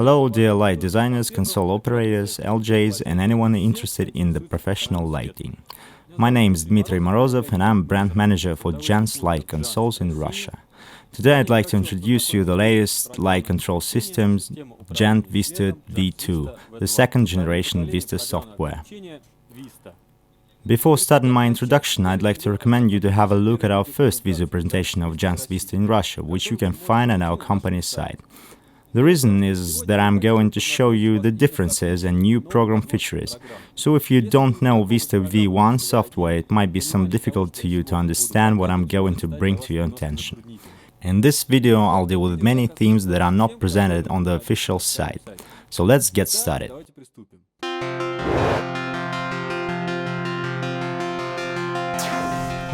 Hello dear light designers, console operators, LJs and anyone interested in the professional lighting. My name is Dmitry Morozov and I'm brand manager for Jands light consoles in Russia. Today I'd like to introduce you the latest light control systems, Jands Vista V2, the second generation Vista software. Before starting my introduction, I'd like to recommend you to have a look at our first visual presentation of Jands Vista in Russia, which you can find on our company's site. The reason is that I'm going to show you the differences and new program features, so if you don't know Vista V1 software, it might be some difficult to you to understand what I'm going to bring to your attention. In this video, I'll deal with many themes that are not presented on the official site. So let's get started.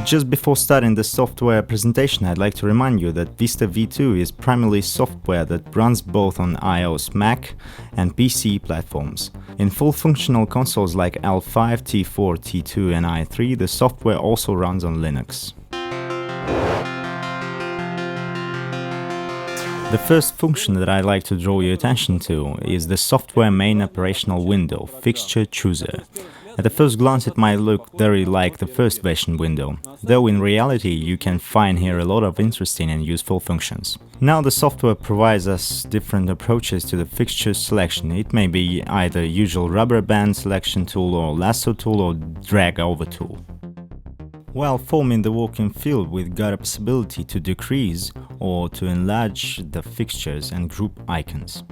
Just before starting the software presentation, I'd like to remind you that Vista V2 is primarily software that runs both on iOS, Mac and PC platforms. In full functional consoles like L5, T4, T2 and i3, the software also runs on Linux. The first function that I'd like to draw your attention to is the software main operational window, Fixture Chooser. At the first glance it might look very like the first version window, though in reality you can find here a lot of interesting and useful functions. Now the software provides us different approaches to the fixture selection. It may be either usual rubber band selection tool or lasso tool or drag over tool. While forming the walking field, we've got a possibility to decrease or to enlarge the fixtures and group icons,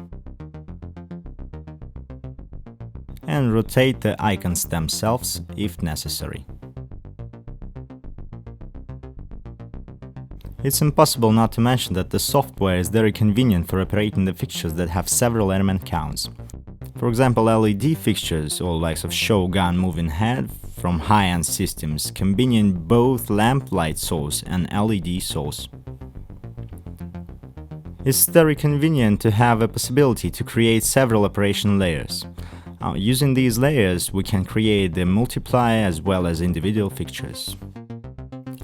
and rotate the icons themselves if necessary. It's impossible not to mention that the software is very convenient for operating the fixtures that have several element counts. For example, LED fixtures or likes of showgun moving head from high-end systems, combining both lamp light source and LED source. It's very convenient to have a possibility to create several operation layers. Using these layers, we can create the multiply as well as individual fixtures.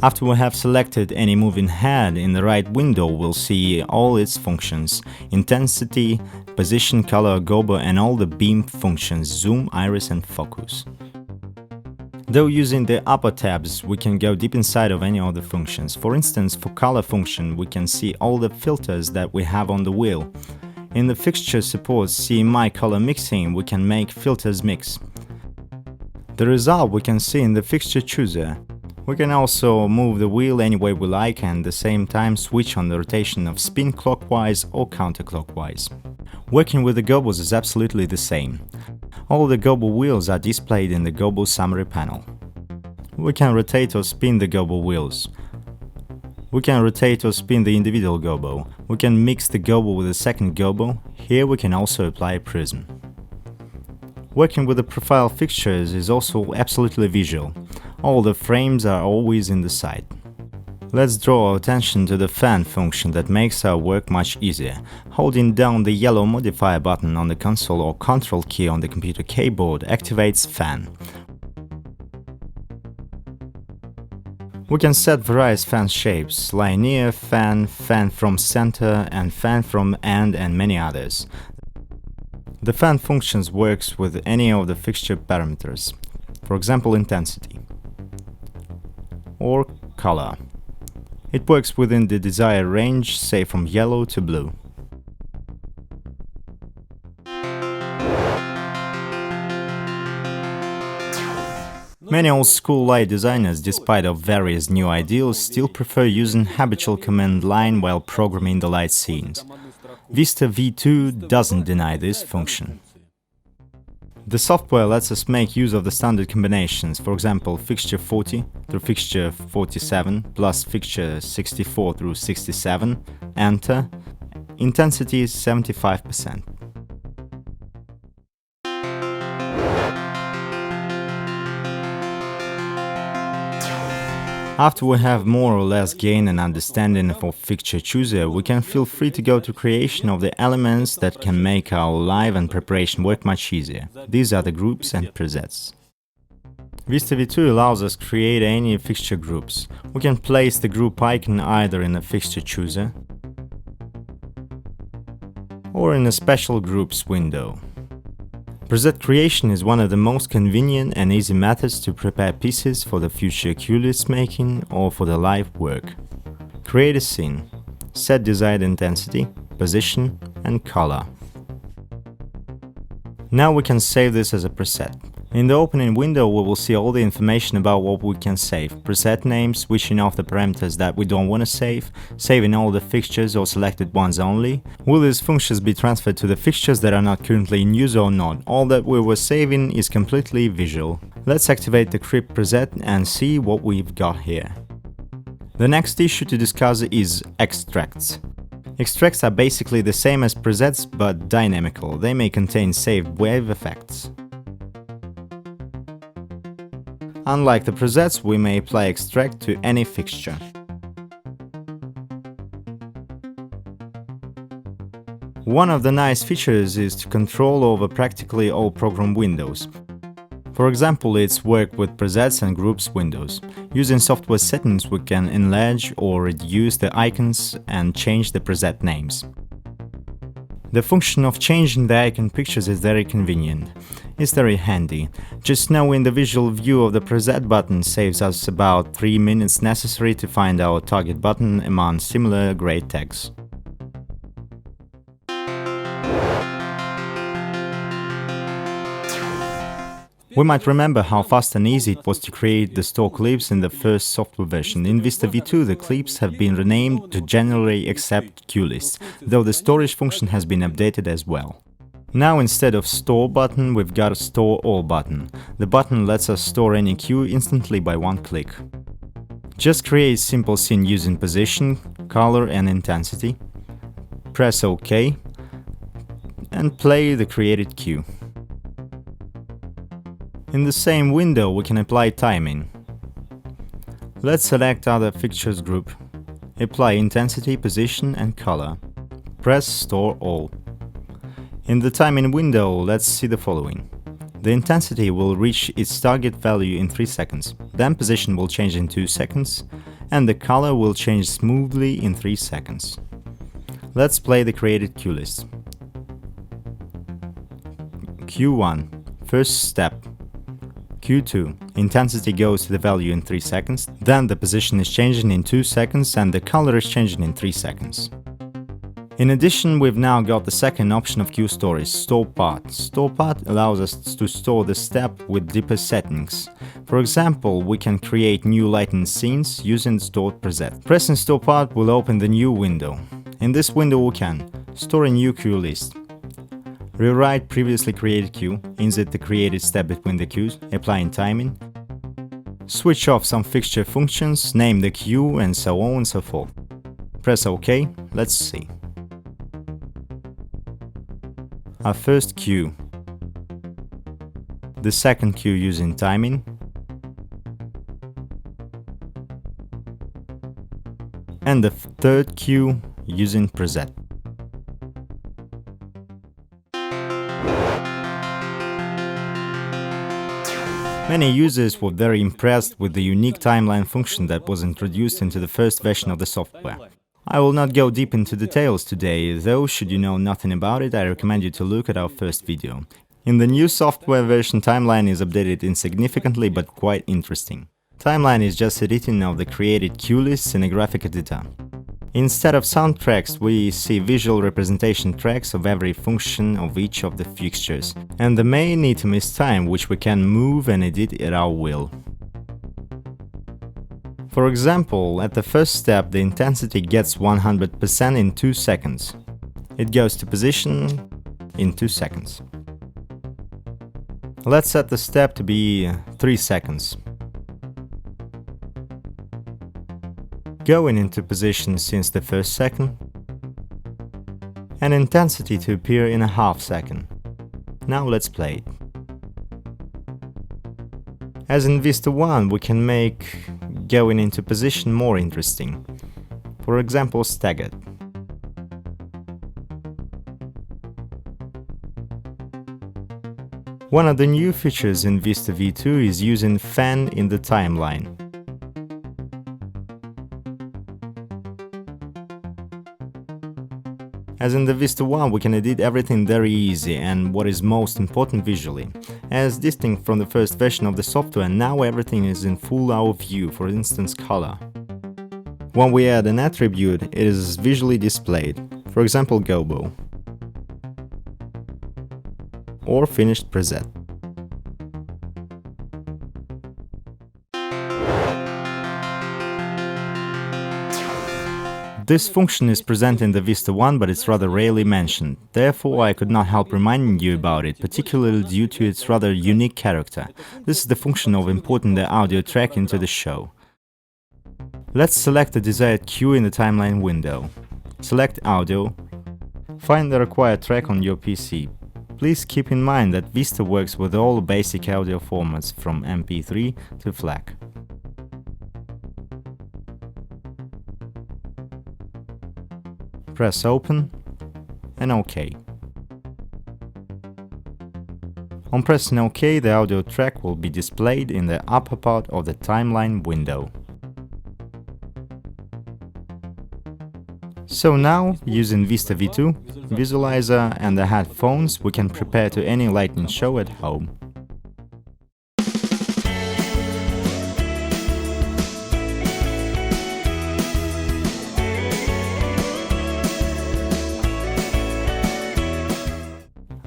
After we have selected any moving head, in the right window we'll see all its functions: intensity, position, color, gobo and all the beam functions, zoom, iris and focus. Though using the upper tabs, we can go deep inside of any of the functions. For instance, for color function, we can see all the filters that we have on the wheel. In the fixture supports CMI color mixing, we can make filters mix. The result we can see in the fixture chooser. We can also move the wheel any way we like and at the same time switch on the rotation of spin clockwise or counterclockwise. Working with the gobos is absolutely the same. All the gobo wheels are displayed in the gobo summary panel. We can rotate or spin the gobo wheels. We can rotate or spin the individual gobo. We can mix the gobo with a second gobo. Here we can also apply a prism. Working with the profile fixtures is also absolutely visual. All the frames are always in the sight. Let's draw our attention to the fan function that makes our work much easier. Holding down the yellow modifier button on the console or Ctrl key on the computer keyboard activates fan. We can set various fan shapes: linear fan, fan from center and fan from end and many others. The fan functions works with any of the fixture parameters, for example intensity or color. It works within the desired range, say from yellow to blue. Many old-school light designers, despite of various new ideals, still prefer using habitual command line while programming the light scenes. Vista V2 doesn't deny this function. The software lets us make use of the standard combinations, for example fixture 40 through fixture 47 plus fixture 64 through 67, enter, intensity is 75%. After we have more or less gained an understanding of Fixture Chooser, we can feel free to go to creation of the elements that can make our live and preparation work much easier. These are the groups and presets. Vista V2 allows us to create any fixture groups. We can place the group icon either in the Fixture Chooser or in a special groups window. Preset creation is one of the most convenient and easy methods to prepare pieces for the future cuelist making or for the live work. Create a scene, set desired intensity, position and color. Now we can save this as a preset. In the opening window we will see all the information about what we can save, preset names, switching off the parameters that we don't want to save, saving all the fixtures or selected ones only. Will these functions be transferred to the fixtures that are not currently in use or not? All that we were saving is completely visual. Let's activate the crypt preset and see what we've got here. The next issue to discuss is extracts. Extracts are basically the same as presets but dynamical. They may contain saved wave effects. Unlike the presets, we may apply extract to any fixture. One of the nice features is to control over practically all program windows. For example, it's work with presets and groups windows. Using software settings, we can enlarge or reduce the icons and change the preset names. The function of changing the icon pictures is very convenient. It's very handy. Just knowing the visual view of the preset button saves us about 3 minutes necessary to find our target button among similar gray tags. We might remember how fast and easy it was to create the store clips in the first software version. In Vista V2, the clips have been renamed to generally accept cuelists, though the storage function has been updated as well. Now instead of store button, we've got a store all button. The button lets us store any cue instantly by one click. Just create a simple scene using position, color and intensity. Press OK and play the created cue. In the same window we can apply timing. Let's select other fixtures group. Apply intensity, position and color. Press store all. In the timing window, let's see the following. The intensity will reach its target value in 3 seconds, then position will change in 2 seconds, and the color will change smoothly in 3 seconds. Let's play the created cue list. Q1, first step. Q2, intensity goes to the value in 3 seconds, then the position is changing in 2 seconds and the color is changing in 3 seconds. In addition, we've now got the second option of cue storage, store path. Store path allows us to store the step with deeper settings. For example, we can create new lighting scenes using stored preset. Pressing store path will open the new window. In this window we can store a new cue list, rewrite previously created cue, insert the created step between the cues, applying timing, switch off some fixture functions, name the cue and so on and so forth. Press OK, let's see. Our first cue, the second cue using timing, and the third cue using preset. Many users were very impressed with the unique timeline function that was introduced into the first version of the software. I will not go deep into details today, though should you know nothing about it, I recommend you to look at our first video. In the new software version, timeline is updated insignificantly but quite interesting. Timeline is just editing of the created cue lists in a graphic editor. Instead of sound tracks, we see visual representation tracks of every function of each of the fixtures. And the main item is time, which we can move and edit at our will. For example, at the first step, the intensity gets 100% in 2 seconds. It goes to position in 2 seconds. Let's set the step to be 3 seconds. Going into position since the first second, and intensity to appear in a half second. Now let's play it. As in Vista 1, we can make going into position more interesting. For example, staggered. One of the new features in Vista V2 is using fan in the timeline. As in the Vista 1, we can edit everything very easy and what is most important visually. As distinct from the first version of the software, now everything is in full hour view, for instance color. When we add an attribute, it is visually displayed, for example gobo or finished preset. This function is present in the Vista 1, but it's rather rarely mentioned. Therefore, I could not help reminding you about it, particularly due to its rather unique character. This is the function of importing the audio track into the show. Let's select the desired cue in the timeline window. Select audio. Find the required track on your PC. Please keep in mind that Vista works with all basic audio formats from MP3 to FLAC. Press open and OK. On pressing OK, the audio track will be displayed in the upper part of the timeline window. So now, using Vista V2, visualizer and the headphones, we can prepare to any lightning show at home.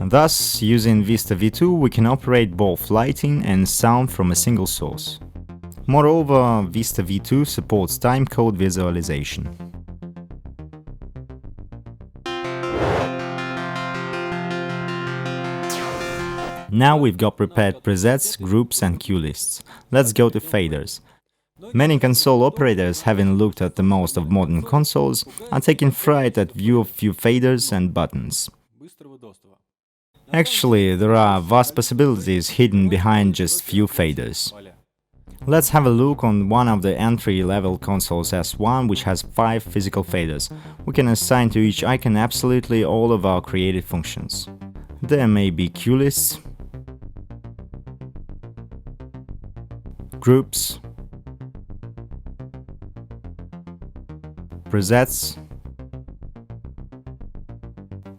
Thus, using Vista V2, we can operate both lighting and sound from a single source. Moreover, Vista V2 supports timecode visualization. Now we've got prepared presets, groups and cue lists. Let's go to faders. Many console operators, having looked at the most of modern consoles, are taking fright at view of few faders and buttons. Actually, there are vast possibilities hidden behind just few faders. Let's have a look on one of the entry-level consoles S1, which has 5 physical faders. We can assign to each icon absolutely all of our created functions. There may be cue lists, groups, presets,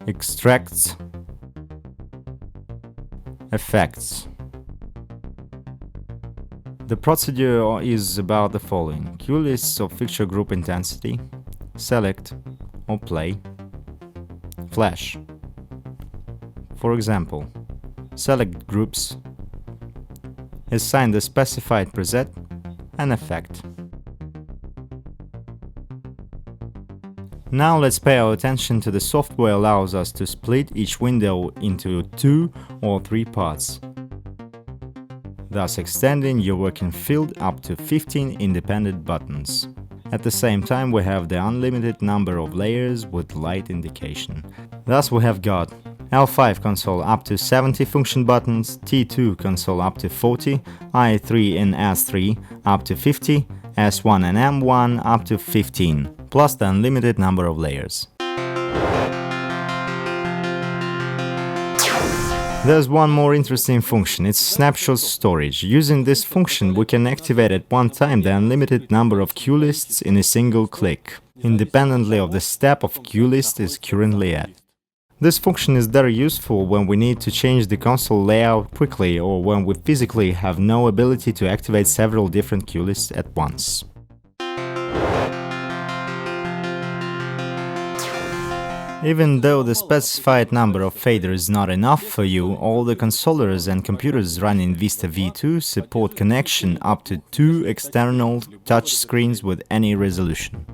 extracts, effects. The procedure is about the following: cue lists of fixture group intensity, select or play, flash. For example, select groups, assign the specified preset and effect. Now let's pay our attention to the software allows us to split each window into 2 or 3 parts, thus extending your working field up to 15 independent buttons. At the same time, we have the unlimited number of layers with light indication. Thus we have got L5 console up to 70 function buttons, T2 console up to 40, I3 and S3 up to 50, S1 and M1 up to 15, plus the unlimited number of layers. There's one more interesting function, it's Snapshots storage. Using this function, we can activate at one time the unlimited number of cue lists in a single click, independently of the step of cue list is currently at. This function is very useful when we need to change the console layout quickly or when we physically have no ability to activate several different cue lists at once. Even though the specified number of faders is not enough for you, all the consolers and computers running Vista V2 support connection up to 2 external touch screens with any resolution.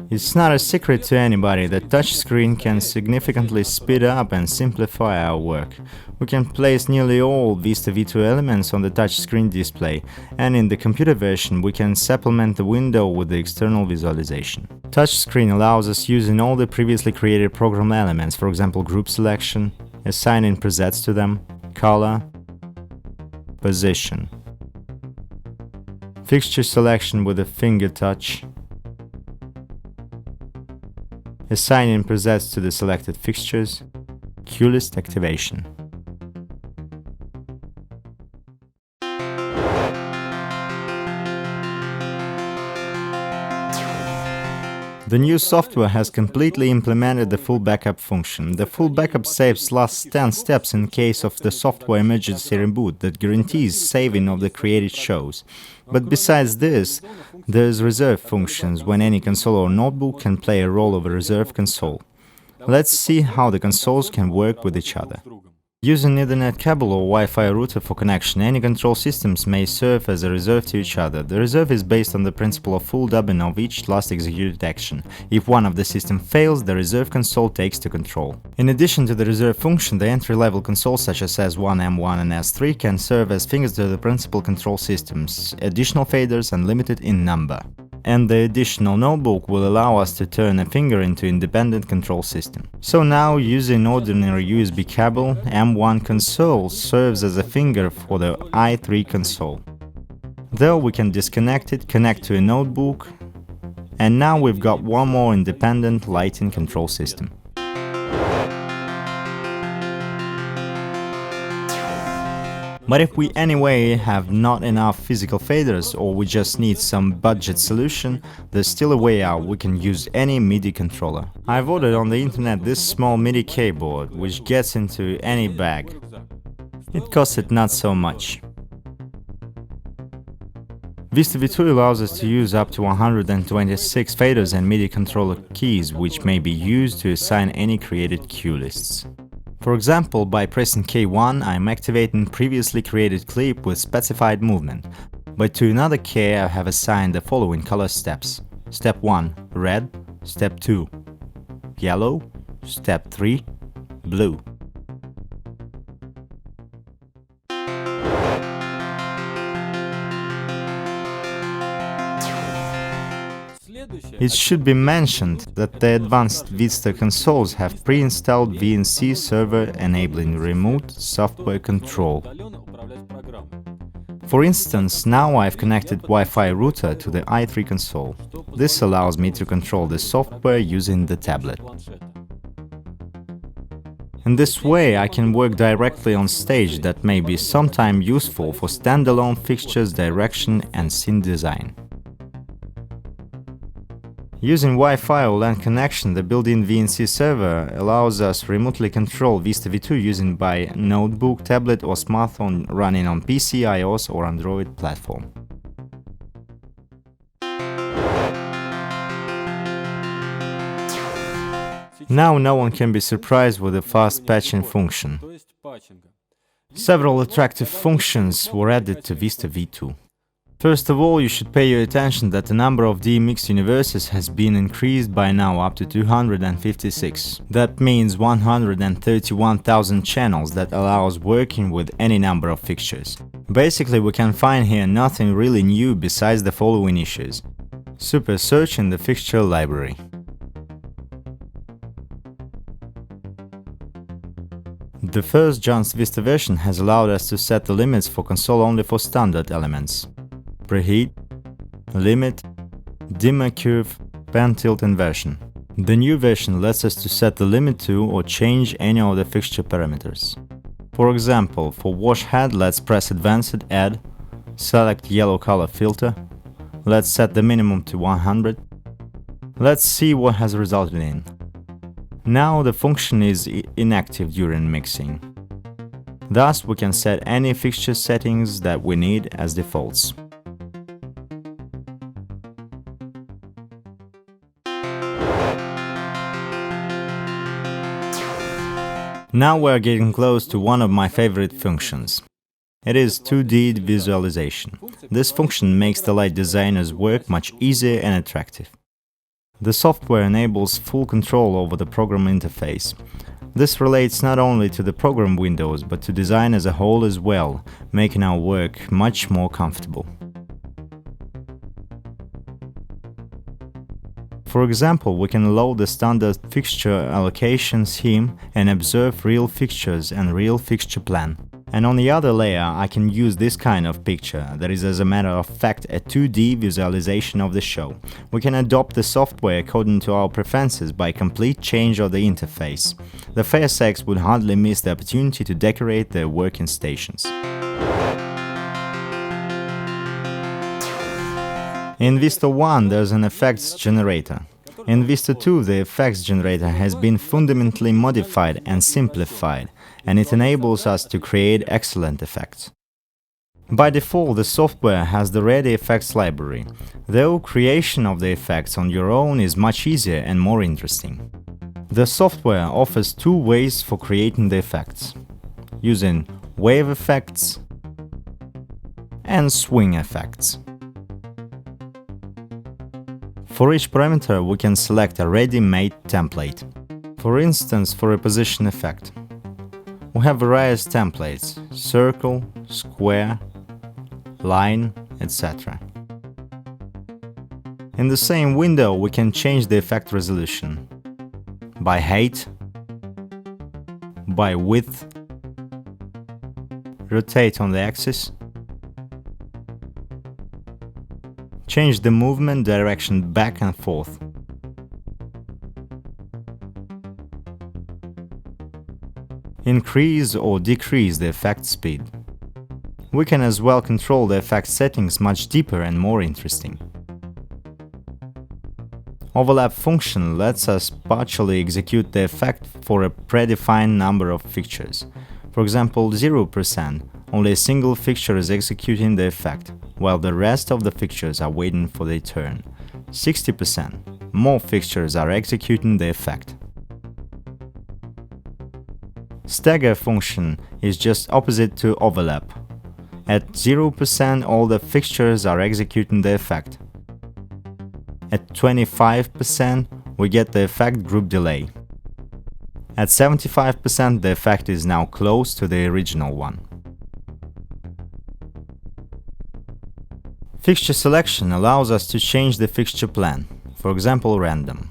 It's not a secret to anybody that touchscreen can significantly speed up and simplify our work. We can place nearly all Vista V2 elements on the touchscreen display, and in the computer version we can supplement the window with the external visualization. Touchscreen allows us using all the previously created program elements, for example group selection, assigning presets to them, color, position, fixture selection with a finger touch, assigning presets to the selected fixtures, cue list activation. The new software has completely implemented the full backup function. The full backup saves last 10 steps in case of the software emergency reboot that guarantees saving of the created shows. But besides this, there's reserve functions when any console or notebook can play a role of a reserve console. Let's see how the consoles can work with each other. Using Ethernet cable or Wi-Fi router for connection, any control systems may serve as a reserve to each other. The reserve is based on the principle of full dubbing of each last executed action. If one of the system fails, the reserve console takes to control. In addition to the reserve function, the entry-level consoles such as S1, M1 and S3 can serve as fingers to the principal control systems, additional faders unlimited in number. And the additional notebook will allow us to turn a finger into independent control system. So now, using ordinary USB cable, M1 console serves as a finger for the i3 console. Though we can disconnect it, connect to a notebook, and now we've got one more independent lighting control system. But if we anyway have not enough physical faders or we just need some budget solution, there's still a way out. We can use any MIDI controller. I've ordered on the internet this small MIDI keyboard, which gets into any bag. It costed not so much. Vista V2 allows us to use up to 126 faders and MIDI controller keys, which may be used to assign any created cue lists. For example, by pressing K1, I'm activating previously created clip with specified movement, but to another key I have assigned the following color steps. Step 1, red. Step 2, yellow. Step 3, blue. It should be mentioned that the advanced Vista consoles have pre-installed VNC-server enabling remote software control. For instance, now I've connected Wi-Fi router to the i3 console. This allows me to control the software using the tablet. In this way, I can work directly on stage that may be sometimes useful for standalone fixtures, direction and scene design. Using Wi-Fi or LAN connection, the built-in VNC-server allows us remotely control Vista V2 using by notebook, tablet or smartphone running on PC, iOS or Android platform. Now no one can be surprised with the fast patching function. Several attractive functions were added to Vista V2. First of all, you should pay your attention that the number of DMX universes has been increased by now up to 256. That means 131,000 channels that allows working with any number of fixtures. Basically, we can find here nothing really new besides the following issues. Super search in the fixture library. The first Jands Vista version has allowed us to set the limits for console only for standard elements. Preheat, limit, dimmer curve, pan tilt inversion. The new version lets us to set the limit to or change any of the fixture parameters. For example, for wash head, let's press advanced add, select yellow color filter, let's set the minimum to 100. Let's see what has resulted in. Now the function is inactive during mixing. Thus we can set any fixture settings that we need as defaults. Now we're getting close to one of my favorite functions. It is 2D visualization. This function makes the light designer's work much easier and attractive. The software enables full control over the program interface. This relates not only to the program windows, but to design as a whole as well, making our work much more comfortable. For example, we can load the standard fixture allocation scheme and observe real fixtures and real fixture plan. And on the other layer, I can use this kind of picture, that is as a matter of fact a 2D visualization of the show. We can adopt the software according to our preferences by complete change of the interface. The FairSex would hardly miss the opportunity to decorate their working stations. In Vista 1 there's an effects generator. In Vista 2, the effects generator has been fundamentally modified and simplified, and it enables us to create excellent effects. By default, the software has the ready effects library, though creation of the effects on your own is much easier and more interesting. The software offers two ways for creating the effects, using wave effects and swing effects. For each parameter, we can select a ready-made template. For instance, for a position effect, we have various templates: circle, square, line, etc. In the same window, we can change the effect resolution by height, by width, rotate on the axis, change the movement direction back and forth. Increase or decrease the effect speed. We can as well control the effect settings much deeper and more interesting. Overlap function lets us partially execute the effect for a predefined number of fixtures. For example, 0%, only a single fixture is executing the effect, while the rest of the fixtures are waiting for their turn. 60%, more fixtures are executing the effect. Stagger function is just opposite to overlap. At 0%, all the fixtures are executing the effect. At 25%, we get the effect group delay. At 75%, the effect is now close to the original one. Fixture selection allows us to change the fixture plan, for example, random.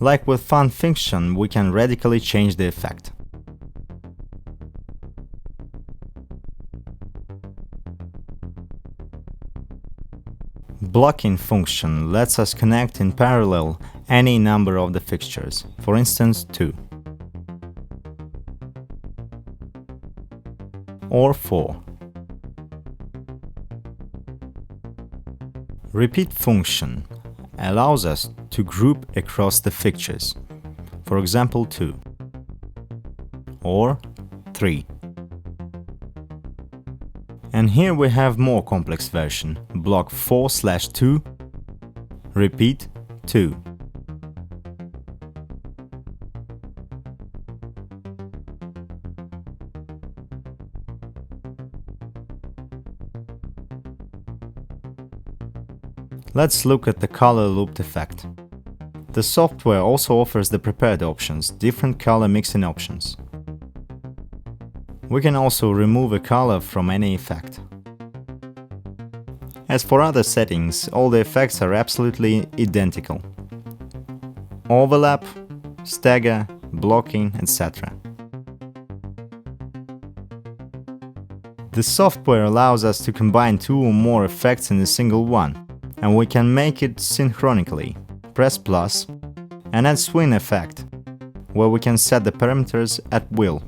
Like with fun function, we can radically change the effect. Blocking function lets us connect in parallel any number of the fixtures, for instance 2 or 4. Repeat function allows us to group across the fixtures, for example 2 or 3. And here we have more complex version, block 4/2, repeat 2. Let's look at the color looped effect. The software also offers the prepared options, different color mixing options. We can also remove a color from any effect. As for other settings, all the effects are absolutely identical. Overlap, stagger, blocking, etc. The software allows us to combine two or more effects in a single one, and we can make it synchronically. Press plus and add swing effect, where we can set the parameters at will.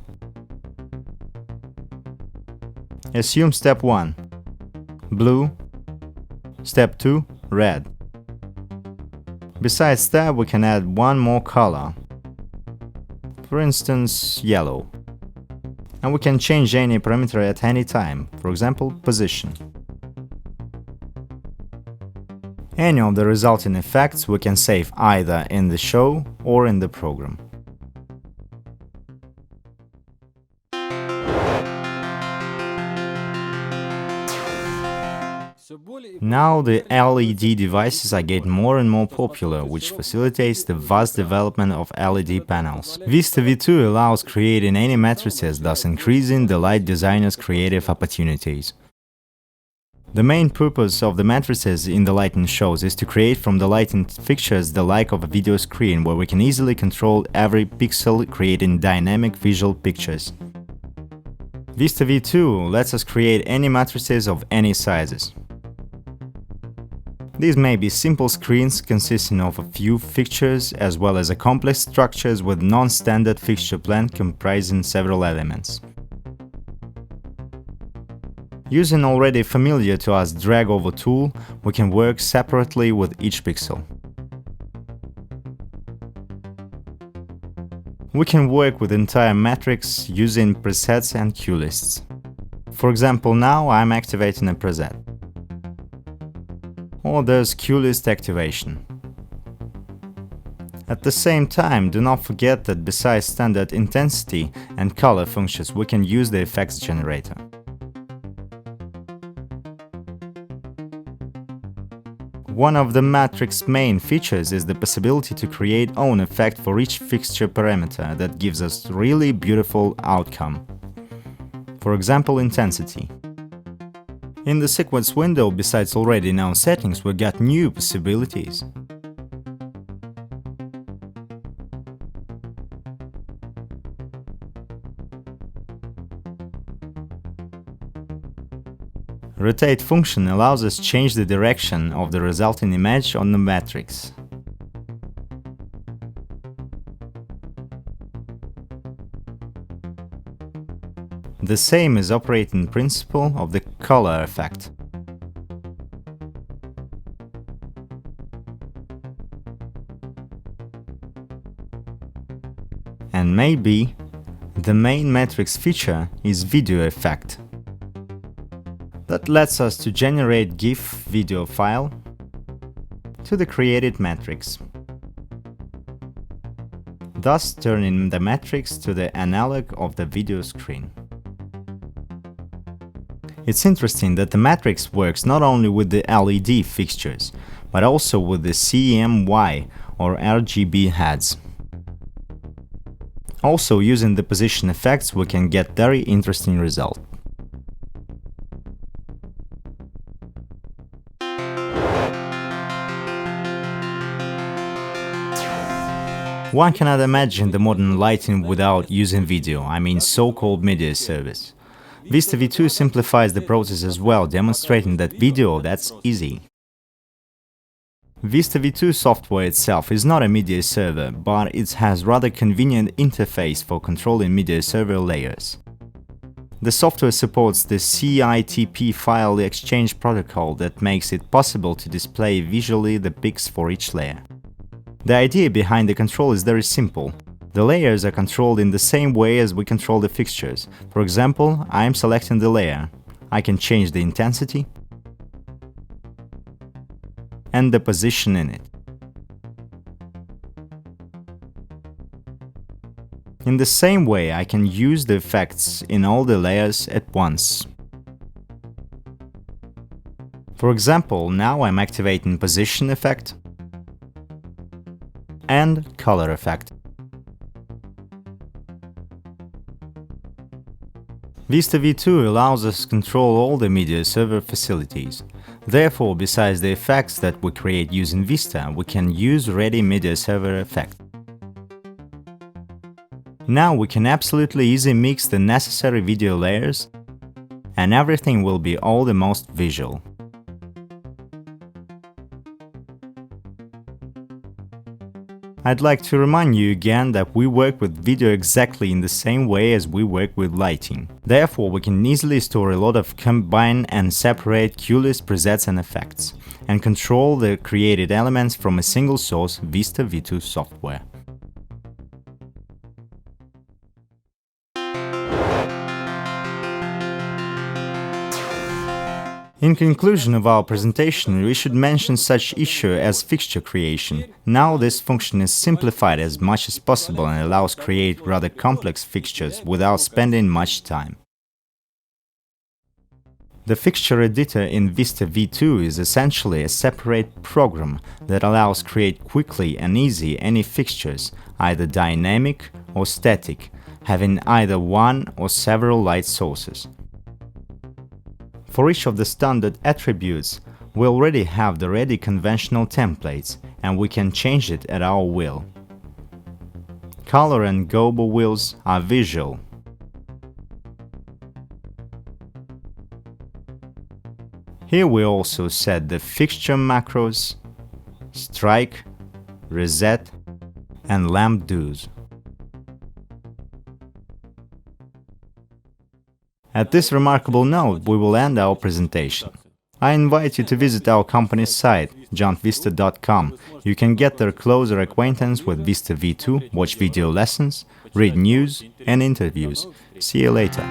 Assume step 1, blue, step 2, red. Besides that, we can add one more color, for instance, yellow. And we can change any parameter at any time, for example, position. Any of the resulting effects we can save either in the show or in the program. Now the LED devices are getting more and more popular, which facilitates the vast development of LED panels. Vista V2 allows creating any matrices, thus increasing the light designer's creative opportunities. The main purpose of the matrices in the lighting shows is to create from the lighting fixtures the like of a video screen, where we can easily control every pixel, creating dynamic visual pictures. Vista V2 lets us create any matrices of any sizes. These may be simple screens consisting of a few fixtures, as well as a complex structures with non-standard fixture plan comprising several elements. Using already familiar to us drag over tool, we can work separately with each pixel. We can work with entire matrix using presets and cuelists. For example, now I'm activating a preset. Or there's cuelist activation. At the same time, do not forget that besides standard intensity and color functions, we can use the effects generator. One of the matrix main features is the possibility to create own effect for each fixture parameter that gives us really beautiful outcome. For example, intensity. In the sequence window, besides already known settings, we got new possibilities. Rotate function allows us to change the direction of the resulting image on the matrix. The same is operating principle of the color effect. And maybe the main matrix feature is video effect. That lets us to generate GIF video file to the created matrix, thus turning the matrix to the analog of the video screen. It's interesting that the matrix works not only with the LED fixtures, but also with the CMY or RGB heads. Also, using the position effects, we can get very interesting result. One cannot imagine the modern lighting without using video, I mean so-called Mediaservers. Vista V2 simplifies the process as well, demonstrating that video, that's easy. Vista V2 software itself is not a media server, but it has rather convenient interface for controlling media server layers. The software supports the CITP file exchange protocol that makes it possible to display visually the pics for each layer. The idea behind the control is very simple. The layers are controlled in the same way as we control the fixtures. For example, I am selecting the layer. I can change the intensity and the position in it. In the same way, I can use the effects in all the layers at once. For example, now I'm activating position effect and color effect. Vista V2 allows us to control all the media server facilities. Therefore, besides the effects that we create using Vista, we can use ready media server effect. Now we can absolutely easily mix the necessary video layers, and everything will be all the most visual. I'd like to remind you again that we work with video exactly in the same way as we work with lighting. Therefore, we can easily store a lot of combine and separate cuelist presets and effects, and control the created elements from a single source Vista V2 software. In conclusion of our presentation, we should mention such issue as fixture creation. Now this function is simplified as much as possible and allows create rather complex fixtures without spending much time. The fixture editor in Vista V2 is essentially a separate program that allows create quickly and easy any fixtures, either dynamic or static, having either one or several light sources. For each of the standard attributes, we already have the ready conventional templates, and we can change it at our will. Color and gobo wheels are visual. Here we also set the fixture macros, strike, reset, and lamp dues. At this remarkable note, we will end our presentation. I invite you to visit our company's site, jandsvista.com. You can get a closer acquaintance with Vista V2, watch video lessons, read news and interviews. See you later.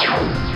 You